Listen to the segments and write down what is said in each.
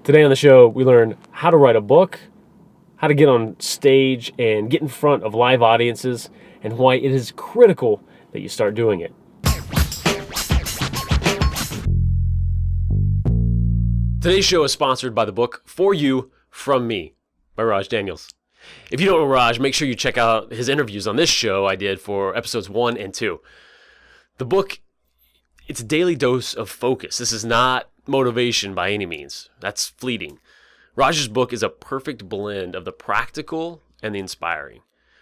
Today on the show, we learn how to write a book, how to get on stage and get in front of live audiences, and why it is critical that you start doing it. Today's show is sponsored by the book For You, From Me by Raj Daniels. If you don't know Raj, make sure you check out his interviews on this show I did for episodes 1 and 2. The book, it's a daily dose of focus. This is not motivation by any means. That's fleeting. Raj's book is a perfect blend of the practical and the inspiring.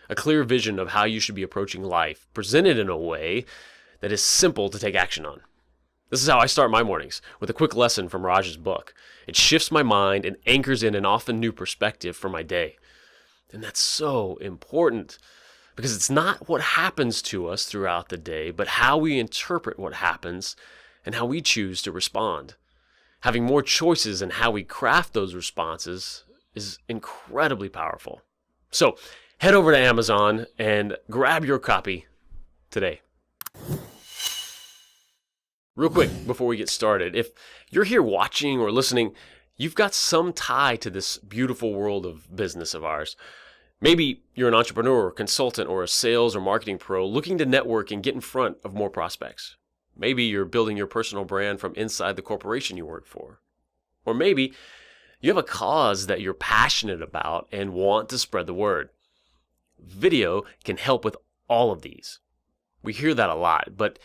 A clear vision of how you should be approaching life, presented in a way that is simple to take action on. This is how I start my mornings, with a quick lesson from Raj's book. It shifts my mind and anchors in an often new perspective for my day. And that's so important, because it's not what happens to us throughout the day, but how we interpret what happens and how we choose to respond. Having more choices in how we craft those responses is incredibly powerful. So head over to Amazon and grab your copy today. Real quick, before we get started, if you're here watching or listening, you've got some tie to this beautiful world of business of ours. Maybe you're an entrepreneur, consultant, or a sales or marketing pro looking to network and get in front of more prospects. Maybe you're building your personal brand from inside the corporation you work for. Or maybe you have a cause that you're passionate about and want to spread the word. Video can help with all of these. We hear that a lot, but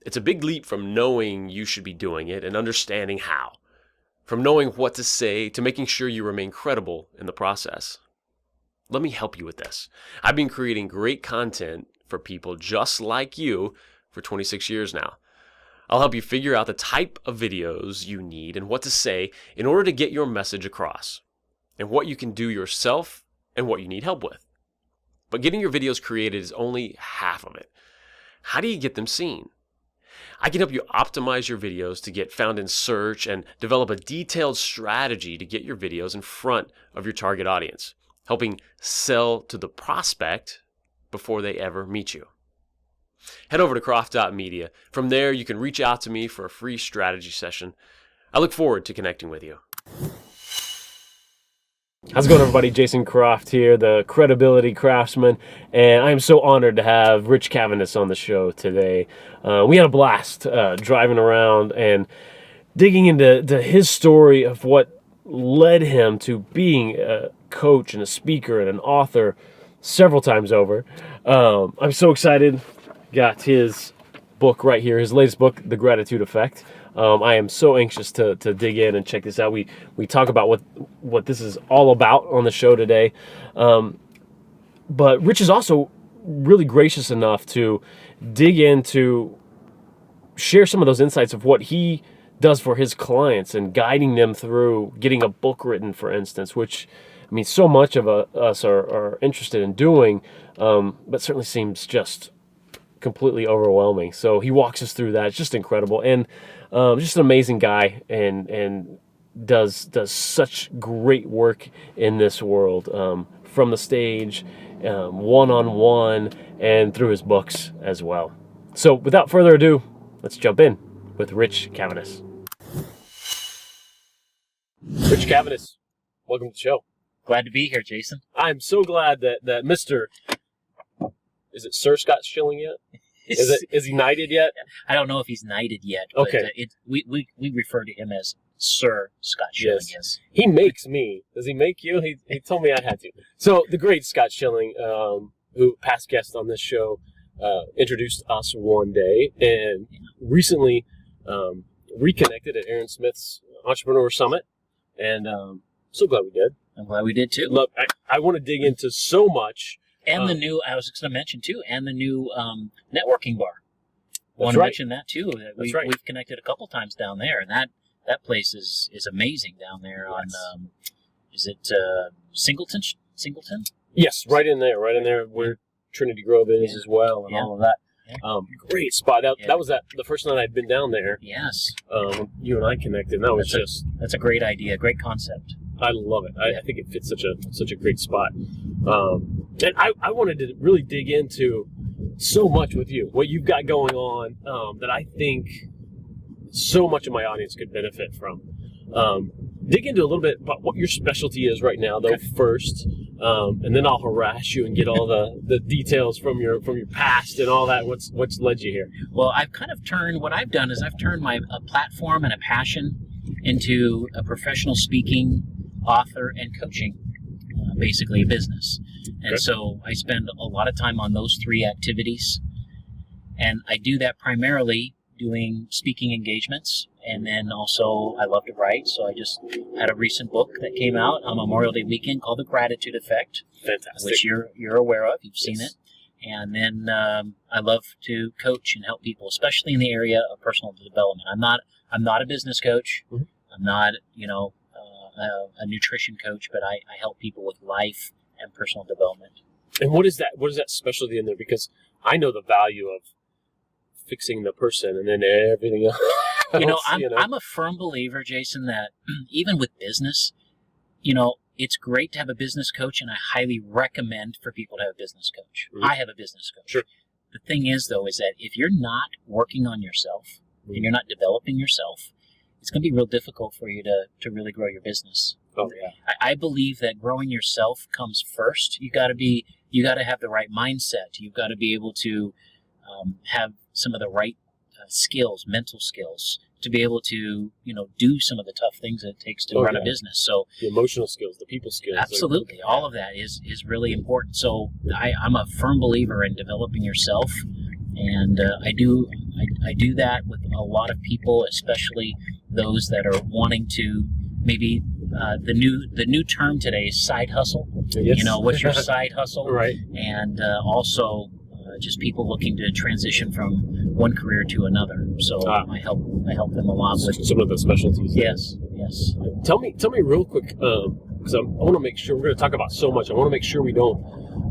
it's a big leap from knowing you should be doing it and understanding how. From knowing what to say to making sure you remain credible in the process. Let me help you with this. I've been creating great content for people just like you for 26 years now. I'll help you figure out the type of videos you need and what to say in order to get your message across, and what you can do yourself and what you need help with. But getting your videos created is only half of it. How do you get them seen? I can help you optimize your videos to get found in search and develop a detailed strategy to get your videos in front of your target audience, helping sell to the prospect before they ever meet you. Head over to croft.media. From there, you can reach out to me for a free strategy session. I look forward to connecting with you. How's it going, everybody? Jason Croft here, the credibility craftsman, and I am so honored to have Rich Cavaness on the show today. We had a blast driving around and digging into his story of what led him to being a coach and a speaker and an author several times over. I'm so excited. Got his book right here, his latest book, The Gratitude Effect. I am so anxious to dig in and check this out. We talk about what this is all about on the show today. But Rich is also really gracious enough to dig into, share some of those insights of what he does for his clients and guiding them through getting a book written, for instance, which, I mean, so much of us are interested in doing, but certainly seems just completely overwhelming. So he walks us through that. It's just incredible, and just an amazing guy, and does such great work in this world, from the stage, one-on-one, and through his books as well. So without further ado, let's jump in with Rich Cavaness. Rich Cavaness, welcome to the show. Glad to be here, Jason. I'm so glad that Mr. Is it Sir Scott Schilling yet? Is he knighted yet? I don't know if he's knighted yet. But, okay. We refer to him as Sir Scott Schilling. Yes. He makes me. Does he make you? He told me I had to. So the great Scott Schilling, who past guest on this show, introduced us one day, and recently reconnected at Erin Smith's Entrepreneur Summit, and so glad we did. I'm glad we did too. Look, I want to dig into so much. And the new, I was just going to mention too, and the new networking bar. I want to mention that too. We've connected a couple times down there, and that place is amazing down there. Yes. On is it Singleton? Yes, right in there where Trinity Grove is as well, and all of that. Yeah. Great spot. That was the first night I'd been down there. Yes. You and I connected, and that was that's a great idea, great concept. I love it. I think it fits such a great spot. And I wanted to really dig into so much with you, what you've got going on, that I think so much of my audience could benefit from. dig into a little bit about what your specialty is right now, though, first, and then I'll harass you and get all the details from your past and all that. What's led you here? Well, I've turned a platform and a passion into a professional speaking, author, and coaching, basically a business. And so I spend a lot of time on those three activities, and I do that primarily doing speaking engagements. And then also, I love to write, so I just had a recent book that came out on Memorial Day weekend called The Gratitude Effect. Fantastic. Which you're aware of. You've seen it. And then I love to coach and help people, especially in the area of personal development. I'm not a business coach. Mm-hmm. I'm not, a nutrition coach, but I help people with life and personal development. And what is that specialty in there? Because I know the value of fixing the person and then everything else. I'm a firm believer, Jason, that even with business, it's great to have a business coach, and I highly recommend for people to have a business coach. Mm-hmm. I have a business coach. Sure. The thing is, though, is that if you're not working on yourself and you're not developing yourself, it's going to be real difficult for you to really grow your business. Oh, yeah. I believe that growing yourself comes first. You got to have the right mindset. You've got to be able to have some of the right skills, mental skills, to be able to, do some of the tough things that it takes to run a business. So the emotional skills, the people skills. Absolutely. All of that is really important. So I'm a firm believer in developing yourself. And I do that with a lot of people, especially those that are wanting to maybe the new term today is side hustle. Yes. What's your side hustle? Right. And also just people looking to transition from one career to another. So I help them a lot with some of the specialties. Yes. Tell me real quick, because I want to make sure we're going to talk about so much. I want to make sure we don't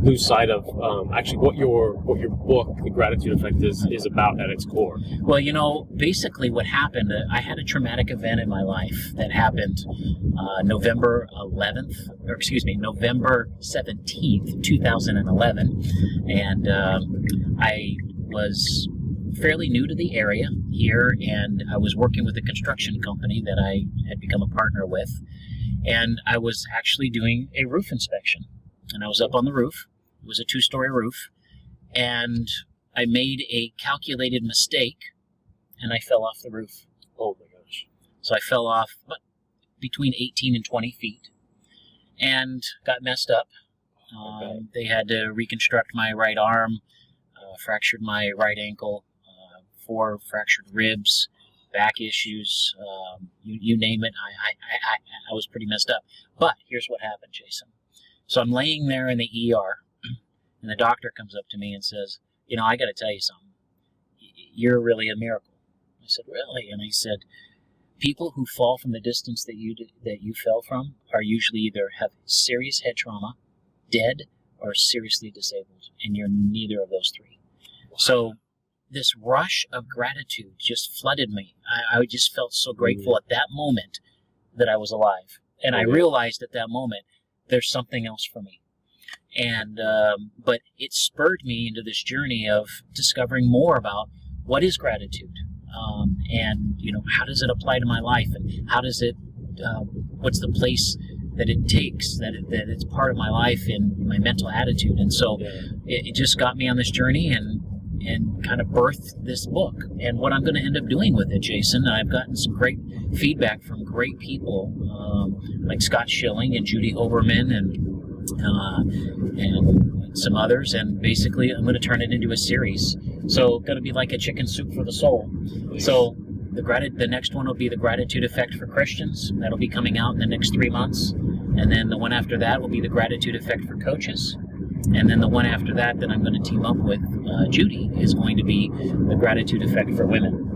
lose sight of actually what your book, The Gratitude Effect, is about at its core. Well, basically what happened, I had a traumatic event in my life that happened November 17th, 2011. And I was fairly new to the area here, and I was working with a construction company that I had become a partner with. And I was actually doing a roof inspection. And I was up on the roof. It was a 2-story roof. And I made a calculated mistake, and I fell off the roof. Oh, my gosh. So I fell off between 18 and 20 feet and got messed up. They had to reconstruct my right arm, fractured my right ankle, 4 fractured ribs, back issues, you name it. I was pretty messed up. But here's what happened, Jason. So I'm laying there in the ER, and the doctor comes up to me and says, I got to tell you something. You're really a miracle. I said, really? And he said, people who fall from the distance that you fell from are usually either have serious head trauma, dead, or seriously disabled, and you're neither of those three. Wow. So this rush of gratitude just flooded me. I just felt so grateful at that moment that I was alive. And I realized at that moment, there's something else for me. And but it spurred me into this journey of discovering more about what is gratitude, and how does it apply to my life, and how does it what's the place that it takes, that it's part of my life and my mental attitude. And so it just got me on this journey and kind of birthed this book. And what I'm going to end up doing with it, Jason, I've gotten some great feedback from great people like Scott Schilling and Judy Hoberman and some others. And basically, I'm going to turn it into a series. So going to be like a chicken soup for the soul. So the next one will be The Gratitude Effect for Christians. That'll be coming out in the next 3 months. And then the one after that will be The Gratitude Effect for Coaches. And then the one after that I'm going to team up with Judy is going to be The Gratitude Effect for Women.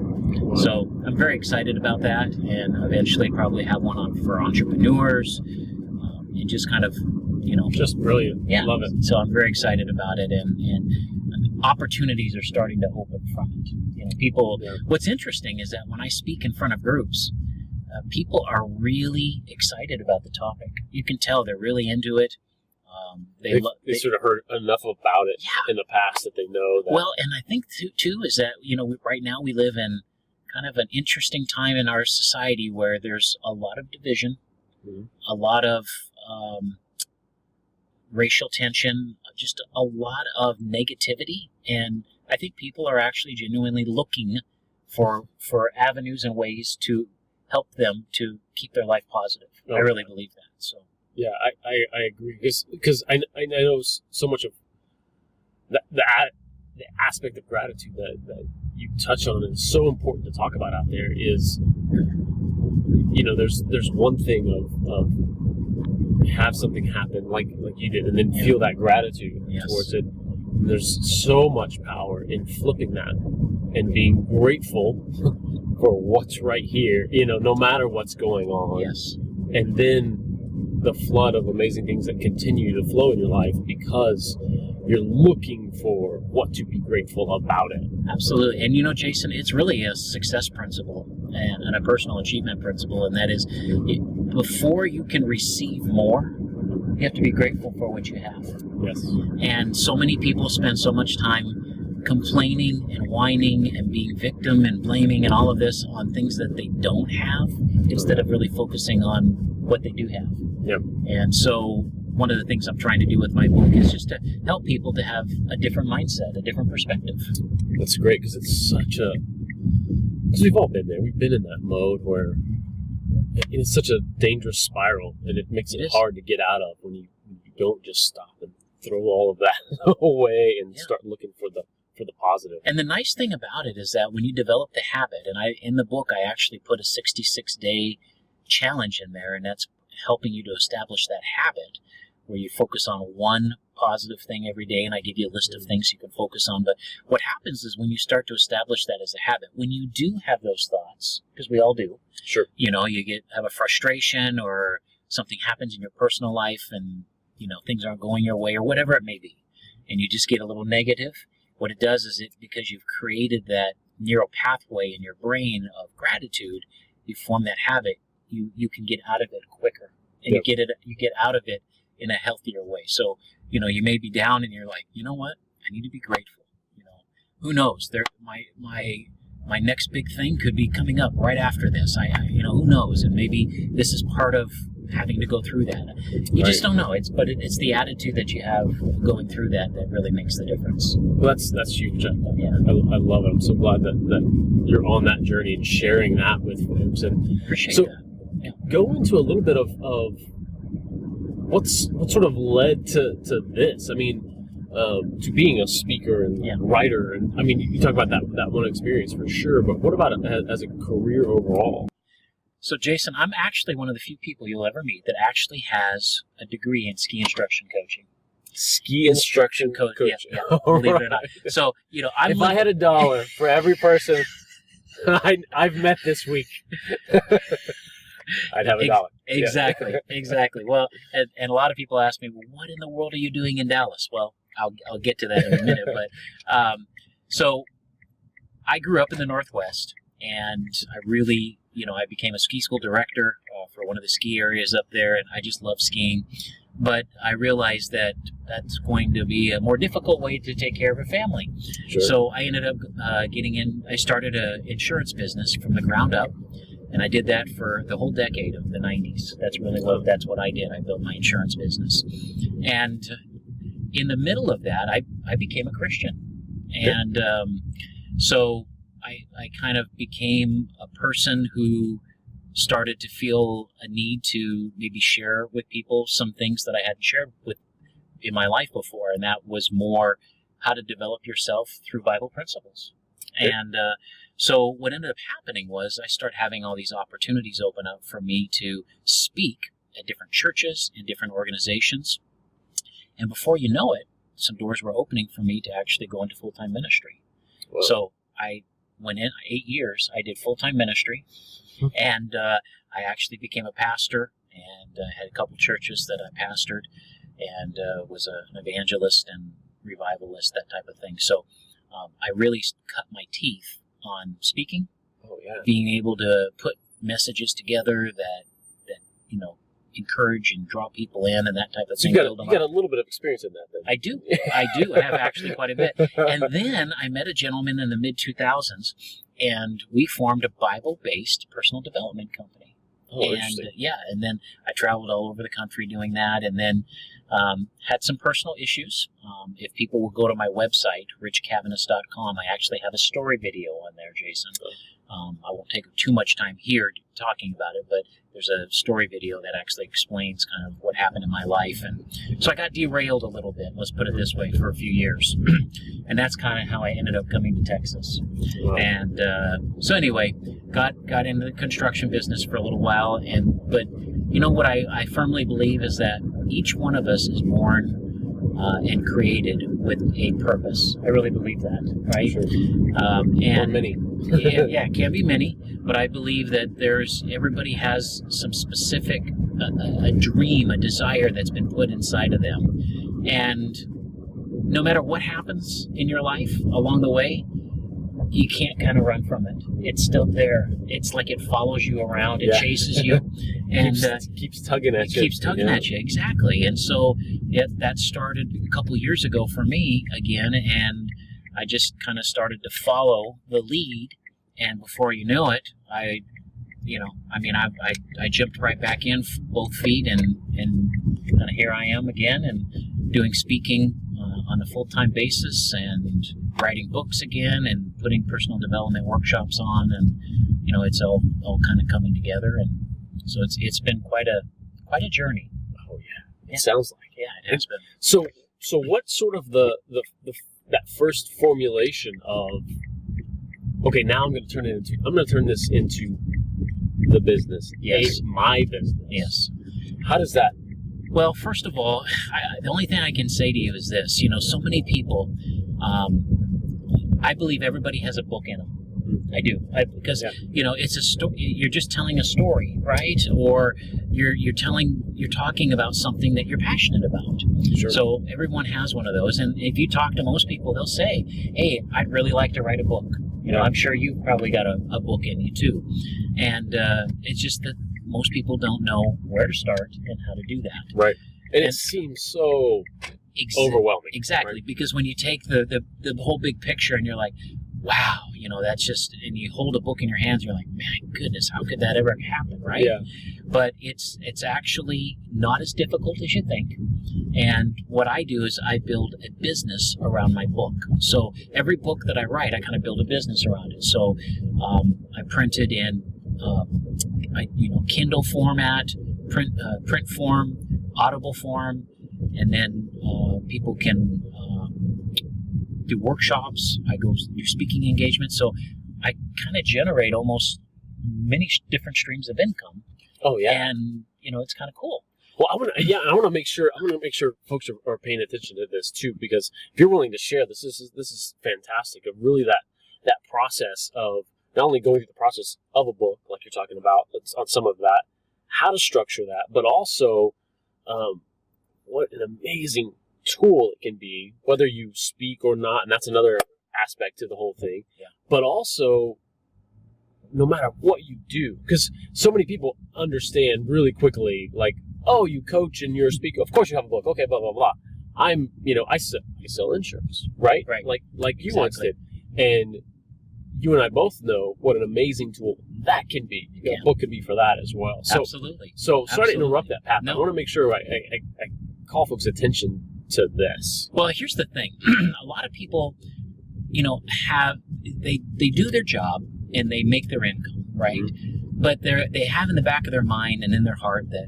So I'm very excited about that, and eventually probably have one on for entrepreneurs, and just kind of, just brilliant. Yeah, Love it. So I'm very excited about it, and opportunities are starting to open from it. People. Yeah. What's interesting is that when I speak in front of groups, people are really excited about the topic. You can tell they're really into it. They sort of heard enough about it in the past that they know that. Well, and I think too is that right now we live in kind of an interesting time in our society where there's a lot of division, a lot of racial tension, just a lot of negativity. And I think people are actually genuinely looking for avenues and ways to help them to keep their life positive. I really believe that. So yeah, I agree, because I know so much of the aspect of gratitude that you touch on, and it's so important to talk about out there, is, you know, there's one thing of have something happen like you did, and then feel that gratitude towards it. And there's so much power in flipping that and being grateful for what's right here, you know, no matter what's going on. Yes. And then the flood of amazing things that continue to flow in your life because you're looking for what to be grateful about it. Absolutely. And you know, Jason, it's really a success principle and a personal achievement principle, and that is, before you can receive more, you have to be grateful for what you have. Yes. And so many people spend so much time complaining and whining and being victim and blaming and all of this on things that they don't have, instead of really focusing on what they do have. Yep. And so one of the things I'm trying to do with my book is just to help people to have a different mindset, a different perspective. That's great, because it's because we've all been there. We've been in that mode where it's such a dangerous spiral, and it makes it hard to get out of when you don't just stop and throw all of that away and start looking for the positive. And the nice thing about it is that when you develop the habit, and in the book I actually put a 66-day challenge in there, and that's helping you to establish that habit where you focus on one positive thing every day, and I give you a list of things you can focus on. But what happens is, when you start to establish that as a habit, when you do have those thoughts, because we all do, sure, you know, you have a frustration, or something happens in your personal life, and you know, things aren't going your way, or whatever it may be, and you just get a little negative. What it does is, because you've created that neural pathway in your brain of gratitude, you form that habit. You can get out of it quicker, and you get out of it in a healthier way. So, you know, you may be down, and you're like, you know what, I need to be grateful. You know, who knows? My next big thing could be coming up right after this. You know, who knows? And maybe this is part of having to go through that. You just don't know. It's the attitude that you have going through that really makes the difference. Well, that's huge. I love it. I'm so glad that you're on that journey and sharing that with folks. And appreciate so, that. Yeah. Go into a little bit of what sort of led to this. I mean, to being a speaker and writer, and I mean, you talk about that one experience for sure. But what about it as a career overall? So, Jason, I'm actually one of the few people you'll ever meet that actually has a degree in ski instruction coaching. Ski instruction coach. Yeah, believe it or not. So, you know, if I had $1 for every person I've met this week, I'd have $1. Exactly. Well, and a lot of people ask me, well, what in the world are you doing in Dallas? Well, I'll get to that in a minute. But so I grew up in the Northwest, and I really, you know, I became a ski school director for one of the ski areas up there, and I just love skiing. But I realized that that's going to be a more difficult way to take care of a family. Sure. So I ended up I started an insurance business from the ground up, and I did that for the whole decade of the 90s. That's what I did. I built my insurance business. And in the middle of that, I became a Christian. And so I kind of became a person who started to feel a need to maybe share with people some things that I hadn't shared with in my life before, and that was more how to develop yourself through Bible principles. And so what ended up happening was I started having all these opportunities open up for me to speak at different churches and different organizations, and before you know it, some doors were opening for me to actually go into full-time ministry. Whoa. So I went in 8 years. I did full-time ministry. And I actually became a pastor, and had a couple churches that I pastored, and was an evangelist and revivalist, that type of thing. So I really cut my teeth on speaking, being able to put messages together that you know, encourage and draw people in and that type of thing. You got a little bit of experience in that, then. I do. I have actually quite a bit. And then I met a gentleman in the mid-2000s, and we formed a Bible-based personal development company. Oh, and interesting. and then I traveled all over the country doing that, and then had some personal issues. If people will go to my website, richcavaness.com, I actually have a story video on there, Jason. I won't take too much time here talking about it, but there's a story video that actually explains kind of what happened in my life. And so I got derailed a little bit, let's put it this way, for a few years. And that's kind of how I ended up coming to Texas. Wow. And so anyway, got into the construction business for a little while. But you know what I firmly believe is that each one of us is born and created with a purpose. I really believe that, right? Sure. And Or many. yeah, it can be many, but I believe that everybody has some specific a dream, a desire that's been put inside of them, and no matter what happens in your life along the way, you can't kind of run from it. It's still there. It's like it follows you around. It chases you, and keeps tugging at you. Keeps tugging at you, exactly. And so that started a couple years ago for me again, and I just kind of started to follow the lead. And before you know it, I jumped right back in both feet, and kind of here I am again, and doing speaking on a full-time basis, and writing books again, and putting personal development workshops on, and it's all kind of coming together, and so it's been quite a journey. Oh yeah, it sounds like. Yeah, it has been. So what's sort of the that first formulation of, okay, now I'm going to turn this into the business. Yes. My business. Yes. How does that? Well, first of all, the only thing I can say to you is this. So many people, I believe everybody has a book in them. I do, because it's a story. You're just telling a story, right? Or you're talking about something that you're passionate about. Sure. So everyone has one of those, and if you talk to most people, they'll say, "Hey, I'd really like to write a book." I'm sure you've probably got a book in you too, and it's just that most people don't know where to start and how to do that. Right, and it seems so overwhelming. Exactly, right? Because when you take the whole big picture and you're like, wow, that's just, and you hold a book in your hands, and you're like, man, goodness, how could that ever happen, right? Yeah. But it's actually not as difficult as you think. And what I do is I build a business around my book. So every book that I write, I kind of build a business around it. So I print it in Kindle format, print form, Audible form, and then people can do workshops. I go do speaking engagements. So I kind of generate almost many different streams of income. Oh yeah, and it's kind of cool. Well, I want to make sure folks are paying attention to this too, because if you're willing to share this is fantastic. Of really that process of not only going through the process of a book, like you're talking about, on some of that, how to structure that, but also what an amazing tool it can be, whether you speak or not, and that's another aspect to the whole thing. Yeah. But also, no matter what you do, because so many people understand really quickly, like, oh, you coach and you're a speaker, of course you have a book, okay, blah blah blah. I sell insurance, right? Right. Like you Exactly. once did, and you and I both know what an amazing tool that can be. A book could be for that as well. So, Absolutely. So sorry to interrupt that, Pat. No. I want to make sure I call folks' attention to this. Well, here's the thing. A lot of people, they do their job and they make their income, right? Mm-hmm. But they have in the back of their mind and in their heart that,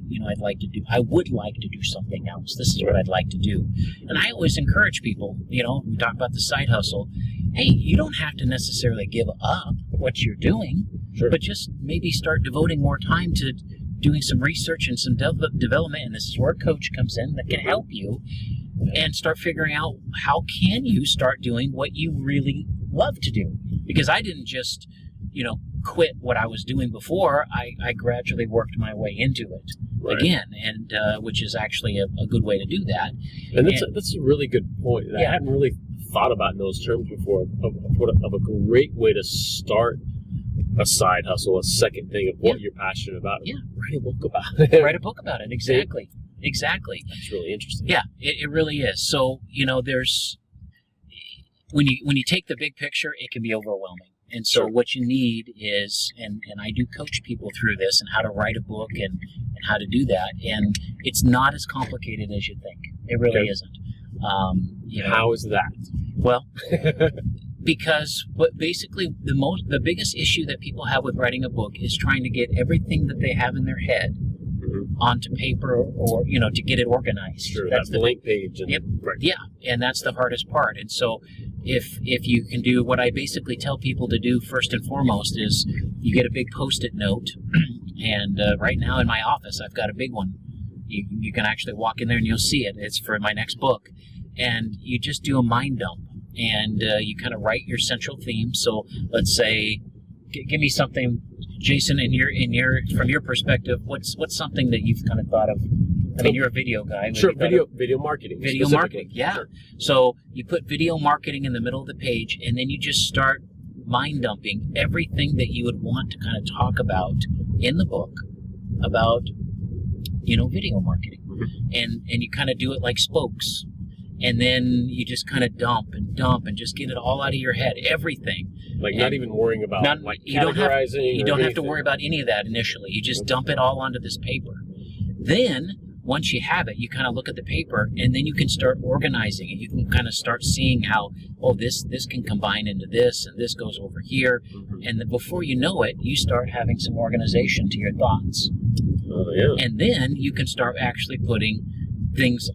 I would like to do something else. This is what I'd like to do. And I always encourage people, we talk about the side hustle. Hey, you don't have to necessarily give up what you're doing, Sure. but just maybe start devoting more time to doing some research and some development. And this is where a coach comes in that can help you, and start figuring out how can you start doing what you really love to do. Because I didn't just, quit what I was doing before. I gradually worked my way into it again, and which is actually a good way to do that. And that's a really good point. I hadn't really thought about in those terms before of a great way to start a side hustle, a second thing of what you're passionate about. Yeah. Write a book about it. Write a book about it. Exactly. That's really interesting. Yeah, it really is. So, there's when you take the big picture, it can be overwhelming. And so Sure. what you need is, and I do coach people through this and how to write a book and how to do that. And it's not as complicated as you think. It really Okay. isn't. How is that? Well, because basically the biggest issue that people have with writing a book is trying to get everything that they have in their head onto paper, or to get it organized. Sure, That's that blank page. And, Yep. Right. Yeah, and that's the hardest part. And so if you can do what I basically tell people to do first and foremost is you get a big Post-it note, and right now in my office I've got a big one. You can actually walk in there and you'll see it. It's for my next book. And you just do a mind dump, and you kind of write your central theme. So let's say, give me something, Jason, from your perspective, what's something that you've kind of thought of? I mean, you're a video guy. Sure, video marketing. Video marketing, yeah. Sure. So you put video marketing in the middle of the page, and then you just start mind dumping everything that you would want to kind of talk about in the book about, video marketing. And you kind of do it like spokes. And then you just kind of dump and just get it all out of your head, everything. Like not even worrying about categorizing. You don't have to worry about any of that initially. You just dump it all onto this paper. Then, once you have it, you kind of look at the paper, and then you can start organizing it. You can kind of start seeing how, this can combine into this, and this goes over here. And then before you know it, you start having some organization to your thoughts. Oh, yeah. And then you can start actually putting things,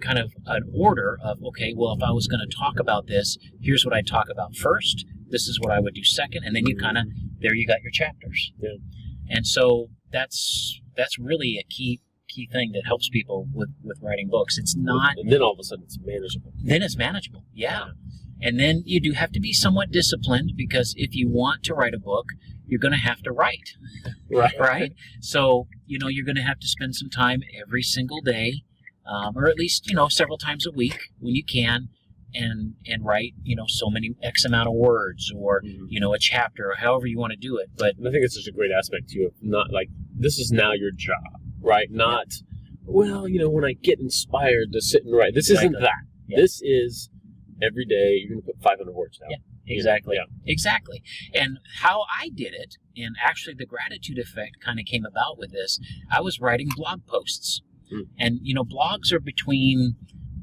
kind of an order of, okay, well, if I was going to talk about this, here's what I'd talk about first. This is what I would do second. And then you kind of, there you got your chapters. Yeah. And so that's really a key thing that helps people with writing books. It's not... And then all of a sudden it's manageable. Then it's manageable, yeah. And then you do have to be somewhat disciplined, because if you want to write a book, you're going to have to write. Right? So, you're going to have to spend some time every single day, or at least, several times a week when you can, and write, so many X amount of words, or, a chapter, or however you want to do it. But I think it's such a great aspect too, of not like, this is now your job, right? Not, when I get inspired to sit and write. This isn't that. Yeah. This is every day you're going to put 500 words down. Yeah. Exactly. Yeah. Exactly. And how I did it, and actually the gratitude effect kind of came about with this, I was writing blog posts. And, blogs are between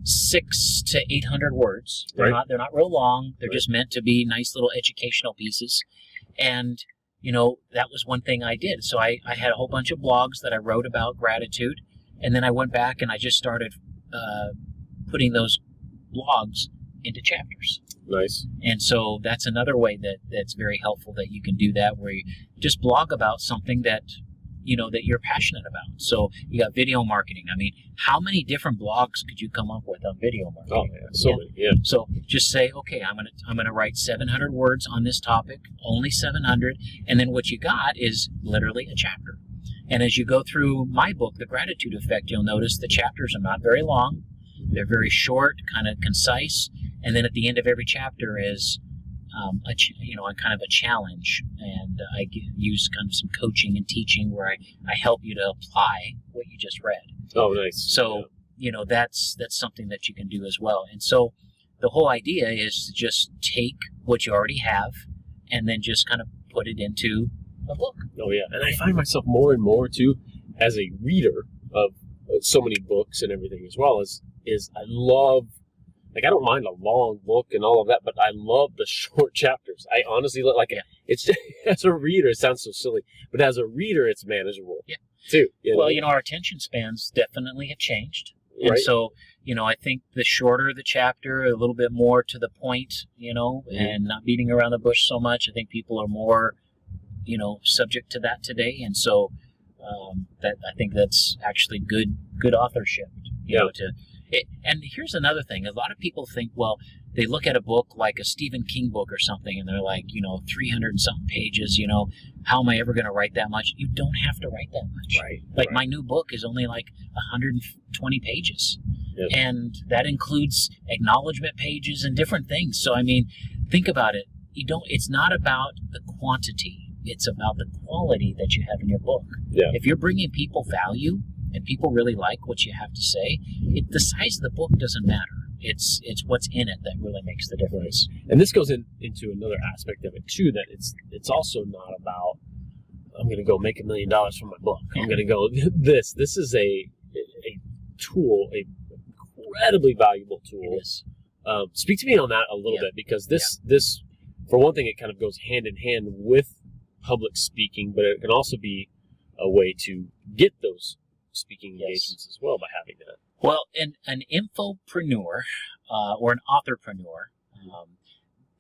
600 to 800 words. They're not real long. They're just meant to be nice little educational pieces. And, that was one thing I did. So I had a whole bunch of blogs that I wrote about gratitude. And then I went back and I just started putting those blogs into chapters. Nice. And so that's another way that's very helpful, that you can do that, where you just blog about something that that you're passionate about. So you got video marketing. I mean, how many different blogs could you come up with on video marketing? Oh, yeah, so many. Yeah. So just say, okay, I'm gonna write 700 words on this topic, only 700, and then what you got is literally a chapter. And as you go through my book, The Gratitude Effect, you'll notice the chapters are not very long. They're very short, kind of concise, and then at the end of every chapter is kind of a challenge, and I use kind of some coaching and teaching where I help you to apply what you just read. Oh, nice. So, that's something that you can do as well. And so the whole idea is to just take what you already have and then just kind of put it into a book. Oh, yeah. And I find myself more and more, too, as a reader of so many books and everything as well, is I love... Like, I don't mind a long book and all of that, but I love the short chapters. I honestly it's just, as a reader, it sounds so silly, but as a reader, it's manageable. Yeah. Too. Well, our attention spans definitely have changed. And so, I think the shorter the chapter, a little bit more to the point, and not beating around the bush so much. I think people are more, subject to that today. And so, that I think that's actually good authorship, and here's another thing. A lot of people think, well, they look at a book like a Stephen King book or something, and they're like, 300 and something pages, how am I ever going to write that much? You don't have to write that much. Right. My new book is only like 120 pages. Yep. And that includes acknowledgement pages and different things. So, I mean, think about it. It's not about the quantity. It's about the quality that you have in your book. Yeah. If you're bringing people value, and people really like what you have to say, the size of the book doesn't matter. It's what's in it that really makes the difference. And this goes into another aspect of it too, that it's also not about, I'm going to go make $1 million from my book. I'm going to go this. This is a tool, a incredibly valuable tool. It is. Speak to me on that a little bit, because this, for one thing, it kind of goes hand in hand with public speaking, but it can also be a way to get those speaking engagements as well by having that. Well, an infopreneur or an authorpreneur,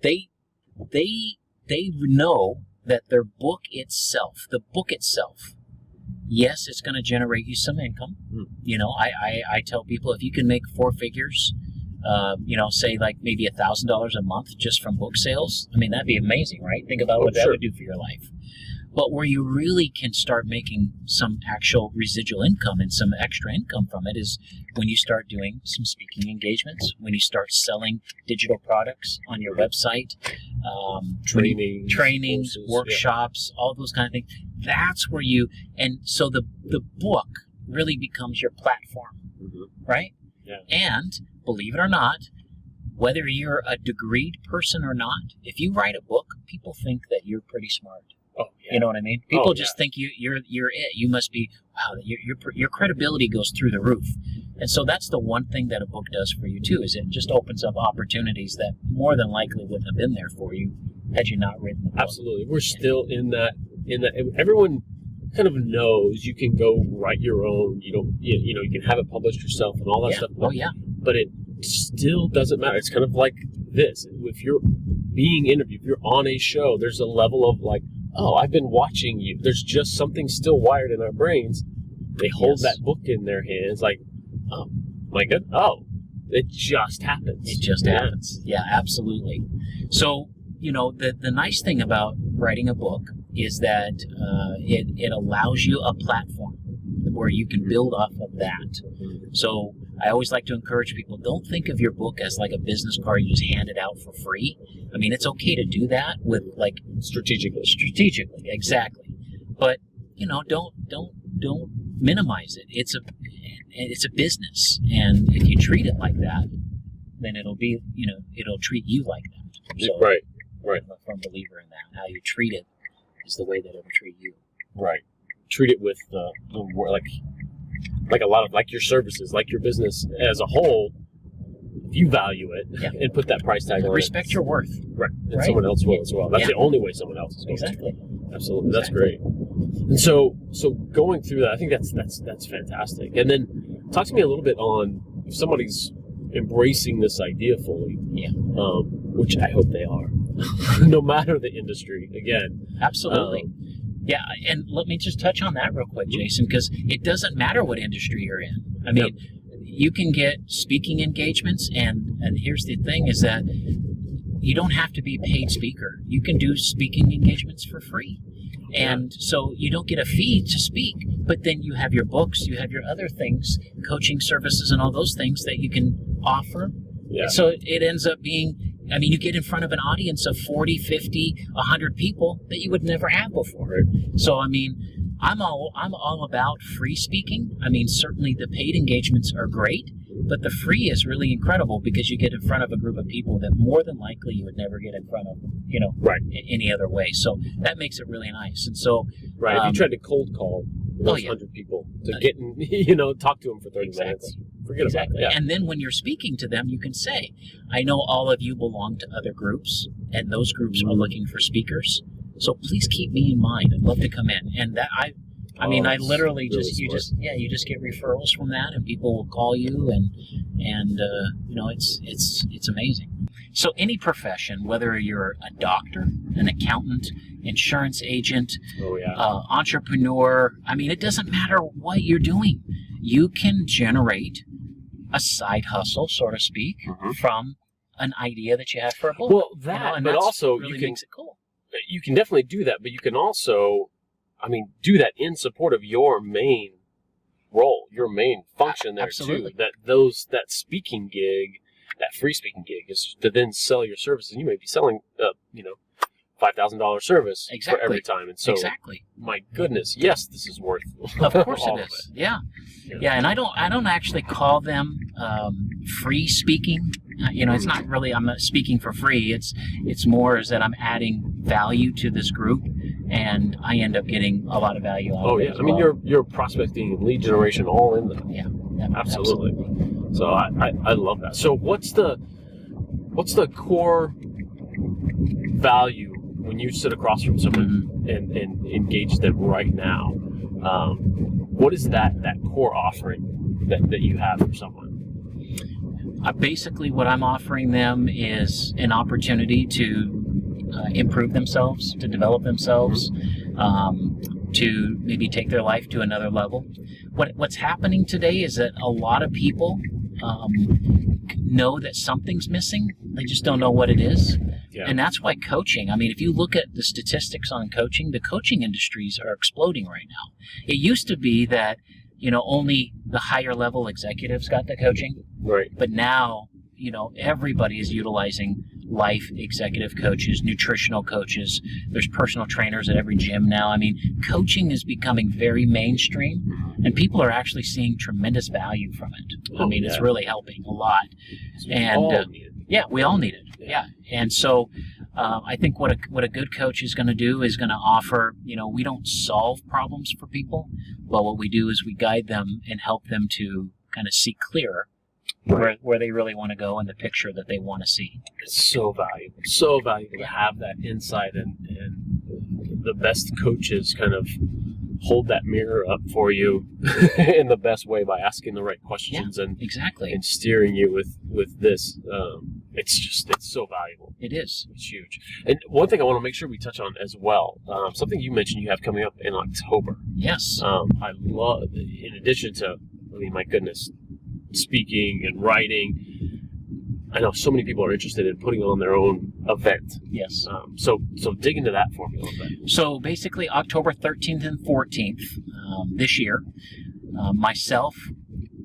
they know that their book itself, yes, it's going to generate you some income. You know, I tell people, if you can make 4 figures, you know, say like maybe $1,000 a month just from book sales, I mean, that'd be amazing, right? Think about what that would do for your life. But where you really can start making some actual residual income and some extra income from it is when you start doing some speaking engagements, when you start selling digital products on your website, trainings, courses, workshops, all those kind of things. That's where and so the book really becomes your platform, right? Yeah. And believe it or not, whether you're a degreed person or not, if you write a book, people think that you're pretty smart. Oh, yeah. You know what I mean? People just think you're it. You must be, wow, your credibility goes through the roof. And so that's the one thing that a book does for you too, is it just opens up opportunities that more than likely wouldn't have been there for you had you not written the book. Absolutely. We're still in that everyone kind of knows you can go write your own, you can have it published yourself and all that stuff. But it still doesn't matter. It's kind of like this. If you're being interviewed, if you're on a show, there's a level of like, oh, I've been watching you. There's just something still wired in our brains. They hold that book in their hands like, oh, my God. Oh, it just happens. It just happens. Yeah, absolutely. So, the nice thing about writing a book is that it allows you a platform where you can build off of that. So I always like to encourage people, don't think of your book as like a business card you just hand it out for free. I mean, it's okay to do that with like strategically, exactly. But don't minimize it. It's a business, and if you treat it like that, then it'll be it'll treat you like that. So, right. I'm a firm believer in that. How you treat it is the way that it'll treat you. Right. Treat it with like a lot of like your services, like your business as a whole. If you value it and put that price tag on it, respect your worth. Right. And someone else will as well. That's the only way someone else is going to. Absolutely. That's great. And so going through that, I think that's fantastic. And then talk to me a little bit on if somebody's embracing this idea fully, which I hope they are, no matter the industry. Again, absolutely. Yeah, and let me just touch on that real quick, Jason, because it doesn't matter what industry you're in. I mean, you can get speaking engagements, and here's the thing is that you don't have to be a paid speaker. You can do speaking engagements for free. And so you don't get a fee to speak, but then you have your books, you have your other things, coaching services and all those things that you can offer. Yeah. So it ends up being, you get in front of an audience of 40, 50, 100 people that you would never have before. Right. So, I'm all about free speaking. Certainly the paid engagements are great, but the free is really incredible because you get in front of a group of people that more than likely you would never get in front of, any other way. So that makes it really nice. And so, if you tried to cold call those 100 people to get talk to them for 30 minutes, forget about it. Yeah. And then when you're speaking to them, you can say, I know all of you belong to other groups, and those groups are looking for speakers. So please keep me in mind. I'd love to come in. And that I literally really you just get referrals from that, and people will call you, and it's amazing. So any profession, whether you're a doctor, an accountant, insurance agent, entrepreneur, it doesn't matter what you're doing. You can generate a side hustle, so to speak, from an idea that you have for a book. Well, but also really makes it cool. You can definitely do that, but you can also, do that in support of your main role, your main function there too. That speaking gig, that free speaking gig, is to then sell your services. And you may be selling, $5,000 service for every time, and so my goodness, yes, this is worth. Of course it is. Yeah. And I don't actually call them free speaking. It's not really, I'm not speaking for free. It's more is that I'm adding value to this group, and I end up getting a lot of value out of it. I mean, you're prospecting and lead generation all in there. Yeah, absolutely. So I love that. So what's the core value when you sit across from someone and engage them right now? What is that core offering that you have for someone? Basically, what I'm offering them is an opportunity to improve themselves, to develop themselves, to maybe take their life to another level. What's happening today is that a lot of people know that something's missing. They just don't know what it is. Yeah. And that's why coaching, I mean, if you look at the statistics on coaching, the coaching industries are exploding right now. It used to be that, only the higher level executives got the coaching. Right. But now, everybody is utilizing life executive coaches, nutritional coaches. There's personal trainers at every gym now. I mean, coaching is becoming very mainstream, and people are actually seeing tremendous value from it. It's really helping a lot. And we all need it. Yeah. And so I think what a good coach is going to do is going to offer, we don't solve problems for people, but what we do is we guide them and help them to kind of see clearer where they really want to go and the picture that they want to see. It's so valuable to have that insight, and the best coaches kind of hold that mirror up for you in the best way by asking the right questions and steering you with this. It's so valuable. It is. It's huge. And one thing I want to make sure we touch on as well, something you mentioned you have coming up in October. Yes. I love, in addition to, my goodness, speaking and writing, I know so many people are interested in putting on their own event. Yes. So dig into that for me a little bit. So basically October 13th and 14th this year, myself,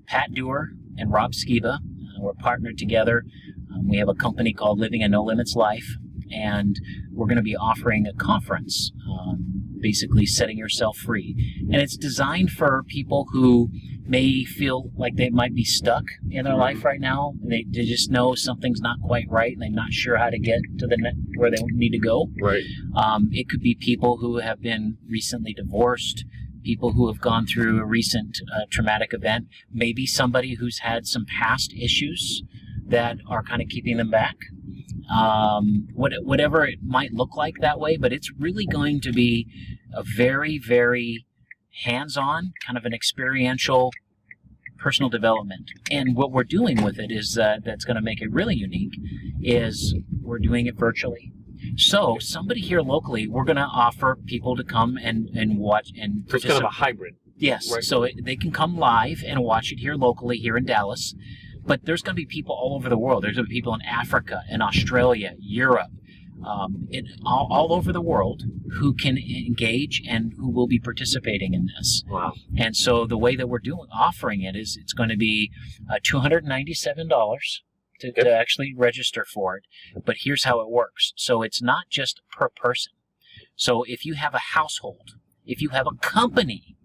Pat Dewar, and Rob Skiba, we're partnered together. We have a company called Living a No Limits Life, and we're going to be offering a conference, basically setting yourself free. And it's designed for people who may feel like they might be stuck in their life right now. They just know something's not quite right, and they're not sure how to get to where they need to go. Right. It could be people who have been recently divorced, people who have gone through a recent traumatic event, maybe somebody who's had some past issues that are kind of keeping them back. Whatever it might look like that way, but it's really going to be a very, very hands-on, kind of an experiential personal development. And what we're doing with it is that's going to make it really unique is we're doing it virtually. So somebody here locally, we're going to offer people to come and watch and participate. It's kind of a hybrid. Yes. Right. So they can come live and watch it here locally, here in Dallas. But there's going to be people all over the world. There's going to be people in Africa, in Australia, Europe, all over the world who can engage and who will be participating in this. Wow. And so the way that we're offering it is it's going to be $297 to actually register for it. But here's how it works. So it's not just per person. So if you have a household, if you have a company,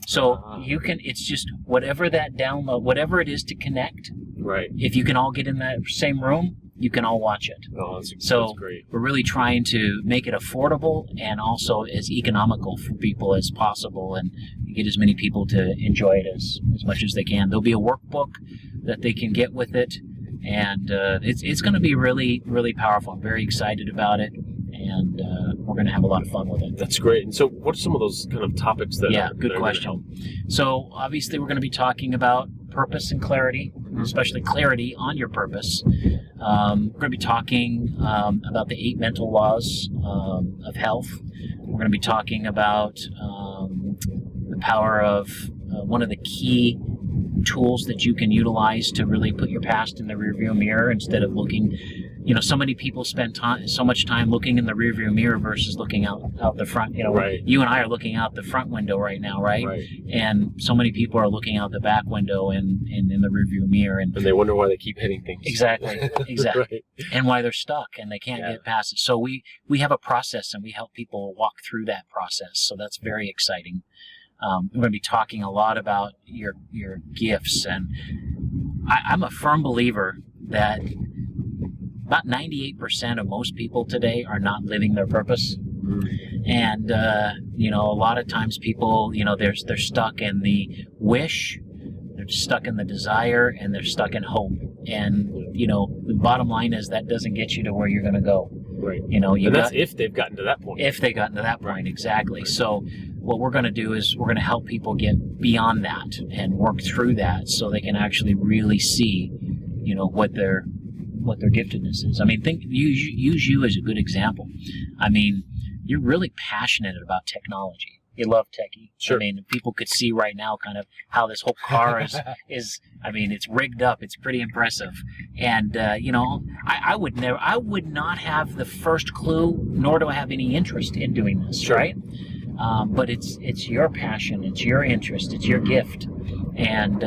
so you can, it's just whatever that download, whatever it is to connect. Right. If you can all get in that same room, you can all watch it. Oh, that's great. We're really trying to make it affordable and also as economical for people as possible, and get as many people to enjoy it as much as they can. There'll be a workbook that they can get with it, and it's going to be really, really powerful. I'm very excited about it, and we're going to have a lot of fun with it. That's great. And so what are some of those kind of topics that good question. So obviously we're going to be talking about purpose and clarity, especially clarity on your purpose. We're going to be talking about the 8 mental laws of health. We're going to be talking about the power of one of the key tools that you can utilize to really put your past in the rearview mirror instead of looking. So many people spend so much time looking in the rearview mirror versus looking out the front. Right. You and I are looking out the front window right now, right? Right. And so many people are looking out the back window and in the rearview mirror, and they wonder why they keep hitting things. Exactly. Right. And why they're stuck and they can't get past it. So we have a process, and we help people walk through that process. So that's very exciting. We're going to be talking a lot about your gifts, and I'm a firm believer that about 98% of most people today are not living their purpose. And, you know, a lot of times people, you know, they're stuck in the wish, they're stuck in the desire, and they're stuck in hope. And, you know, the bottom line is that doesn't get you to where you're going to go. Right. You know, and that's if they've gotten to that point. If they gotten to that point, exactly. Right. So what we're going to do is we're going to help people get beyond that and work through that so they can actually really see, you know, what their giftedness is. I mean, use you as a good example. I mean, you're really passionate about technology. You love techie. Sure. I mean, people could see right now kind of how this whole car is. I mean, it's rigged up. It's pretty impressive. And you know, I would not have the first clue, nor do I have any interest in doing this. Sure. Right? But it's your passion. It's your interest. It's your gift. And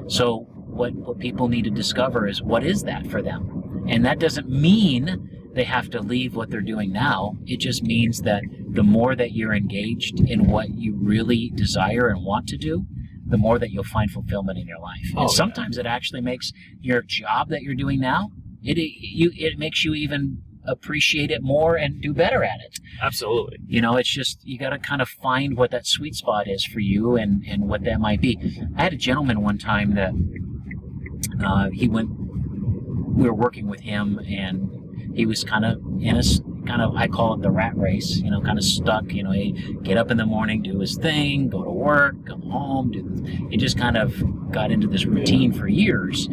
so what people need to discover is what is that for them. And that doesn't mean they have to leave what they're doing now. It just means that the more that you're engaged in what you really desire and want to do, the more that you'll find fulfillment in your life. And sometimes it actually makes your job that you're doing now, it makes you even appreciate it more and do better at it. Absolutely. You know, it's just, you got to kind of find what that sweet spot is for you and what that might be. I had a gentleman one time that we were working with him, and he was kind of in I call it the rat race, you know, kind of stuck. You know, he'd get up in the morning, do his thing, go to work, come home, do this. He just kind of got into this routine for years,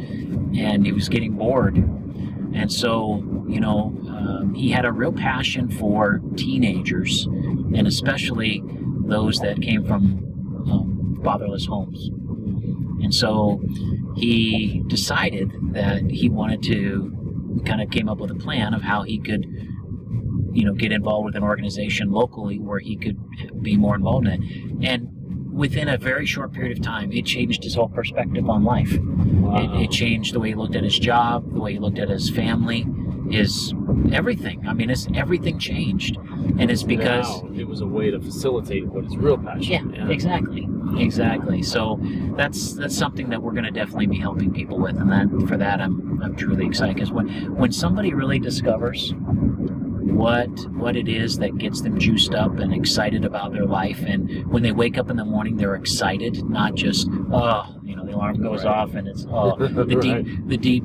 and he was getting bored. And so, you know, he had a real passion for teenagers, and especially those that came from fatherless homes. And so he decided that he wanted to, kind of came up with a plan of how he could, you know, get involved with an organization locally where he could be more involved in it. And within a very short period of time, it changed his whole perspective on life. Wow. It changed the way he looked at his job, the way he looked at his family, his everything. I mean, everything changed. And it's because it was a way to facilitate what his real passion. Yeah, exactly. So that's something that we're going to definitely be helping people with, and for that I'm truly excited, because when somebody really discovers what it is that gets them juiced up and excited about their life, and when they wake up in the morning they're excited, not just you know, the alarm goes off and it's the deep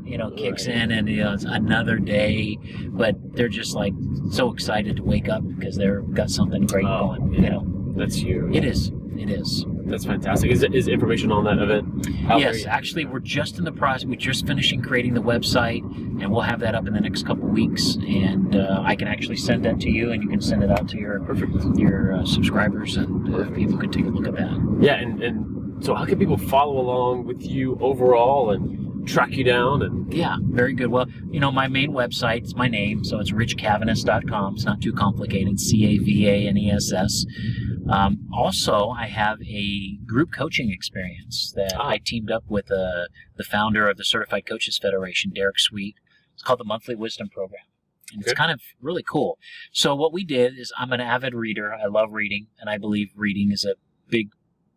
you know, kicks in, and you know, it's another day, but they're just like so excited to wake up because they've got something great going. You know, that's huge. It is. That's fantastic. Is information on that event? Yes, actually, we're just in the process. We're just finishing creating the website, and we'll have that up in the next couple weeks. And I can actually send that to you, and you can send it out to your subscribers, and people can take a look at that. Yeah, and so how can people follow along with you overall and track you down? And yeah, very good. Well, you know, my main website is my name, so it's richcavaness.com. It's not too complicated. CAVANESS. Also, I have a group coaching experience that I teamed up with the founder of the Certified Coaches Federation, Derek Sweet. It's called the Monthly Wisdom Program. And it's kind of really cool. So what we did is, I'm an avid reader. I love reading, and I believe reading is a big,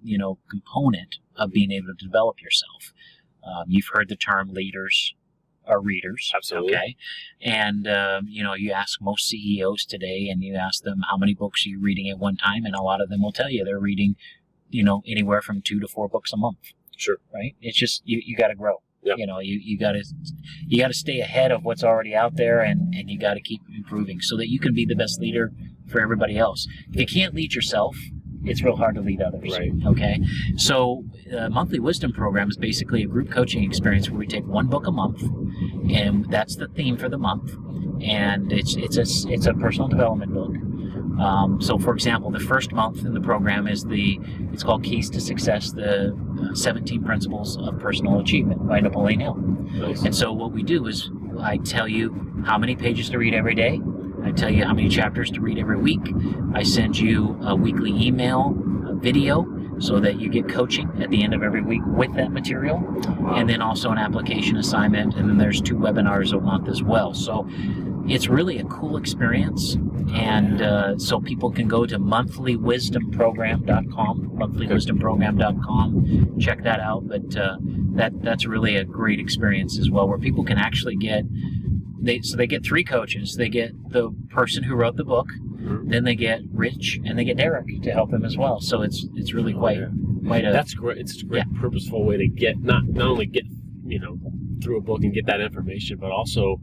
you know, component of being able to develop yourself. You've heard the term leaders are readers. Absolutely. Okay. And, you know, you ask most CEOs today, and you ask them how many books are you reading at one time, and a lot of them will tell you they're reading, you know, anywhere from 2 to 4 books a month. Sure. Right? It's just, you got to grow. Yep. You know, you got to stay ahead of what's already out there, and you got to keep improving so that you can be the best leader for everybody else. If you can't lead yourself, it's real hard to lead others. Right. Okay. So the Monthly Wisdom Program is basically a group coaching experience where we take 1 book a month, and that's the theme for the month. And it's a personal development book. So, for example, the first month in the program is it's called Keys to Success: The 17 Principles of Personal Achievement by Napoleon Hill. Nice. And so what we do is I tell you how many pages to read every day. I tell you how many chapters to read every week. I send you a weekly email, a video, so that you get coaching at the end of every week with that material. Wow. And then also an application assignment, and then there's 2 webinars a month as well. So it's really a cool experience. And so people can go to monthlywisdomprogram.com, check that out. But that's really a great experience as well, where people can actually get, they get 3 coaches. They get the person who wrote the book, then they get Rich, and they get Derek to help them as well. So it's really quite a... That's great. It's a great purposeful way to get, not only get, through a book and get that information, but also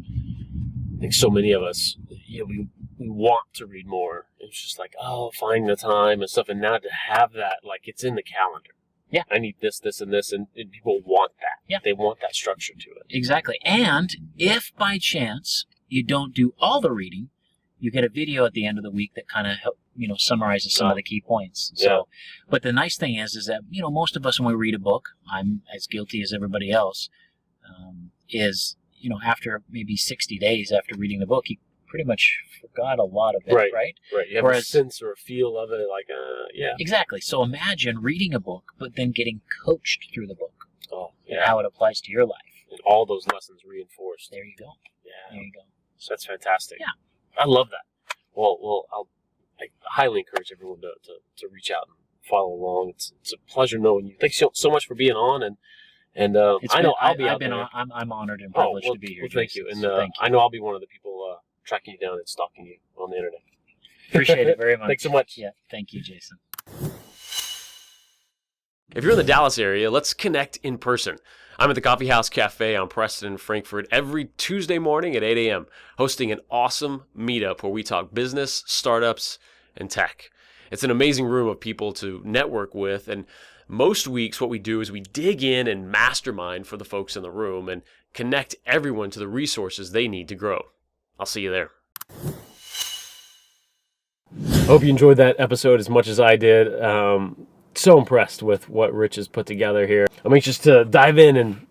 I think so many of us, we want to read more. It's just like, finding the time and stuff. And now to have that, like, it's in the calendar. Yeah. I need this, this, and this. And people want that. Yeah. They want that structure to it. Exactly. And if by chance you don't do all the reading, you get a video at the end of the week that kind of summarizes some of the key points. So, but the nice thing is that, most of us, when we read a book, I'm as guilty as everybody else, after maybe 60 days after reading the book, you pretty much forgot a lot of it, right? Right. You have a sense or a feel of it, like, Exactly. So imagine reading a book, but then getting coached through the book. Oh, and how it applies to your life. And all those lessons reinforced. There you go. Yeah. There you go. So that's fantastic. Yeah. I love that. Well, I highly encourage everyone to reach out and follow along. It's a pleasure knowing you. Thanks so much for being on, and I'll be out there. I'm honored and privileged to be here. Well, thank you, and thank you. I know I'll be one of the people tracking you down and stalking you on the internet. Appreciate it very much. Thanks so much. Yeah, thank you, Jason. If you're in the Dallas area, let's connect in person. I'm at the Coffee House Cafe on Preston and Frankfurt every Tuesday morning at 8 a.m., hosting an awesome meetup where we talk business, startups, and tech. It's an amazing room of people to network with, and most weeks what we do is we dig in and mastermind for the folks in the room and connect everyone to the resources they need to grow. I'll see you there. Hope you enjoyed that episode as much as I did. So impressed with what Rich has put together here. I'm anxious to dive in and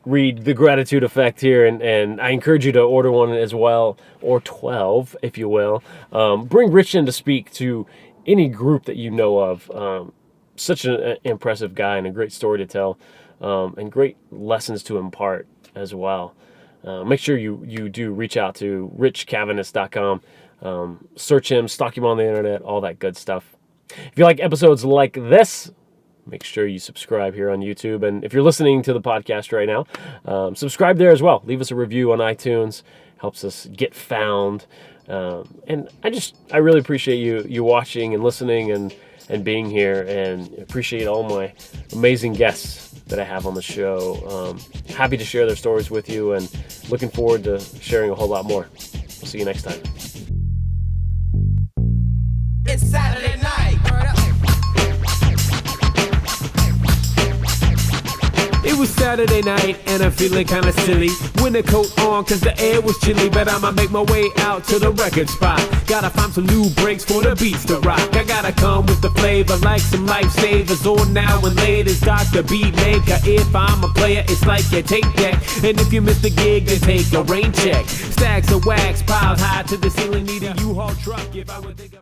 read The Gratitude Effect here, and I encourage you to order one as well, or 12, if you will. Bring Rich in to speak to any group that you know of. Such an impressive guy and a great story to tell, and great lessons to impart as well. Make sure you do reach out to richcavaness.com. Search him, stalk him on the internet, all that good stuff. If you like episodes like this, make sure you subscribe here on YouTube. And if you're listening to the podcast right now, subscribe there as well. Leave us a review on iTunes. Helps us get found. And I really appreciate you watching and listening and being here, and appreciate all my amazing guests that I have on the show. Happy to share their stories with you, and looking forward to sharing a whole lot more. We'll see you next time. It's Saturday night. It was Saturday night and I'm feeling kinda silly. Winter coat on cause the air was chilly, but I'ma make my way out to the record spot. Gotta find some new breaks for the beats to rock. I gotta come with the flavor like some lifesavers. On now and later's Dr. Beat Maker. If I'm a player, it's like a tape deck. And if you miss the gig, then take a rain check. Stacks of wax piled high to the ceiling, need a U-Haul truck if I would think of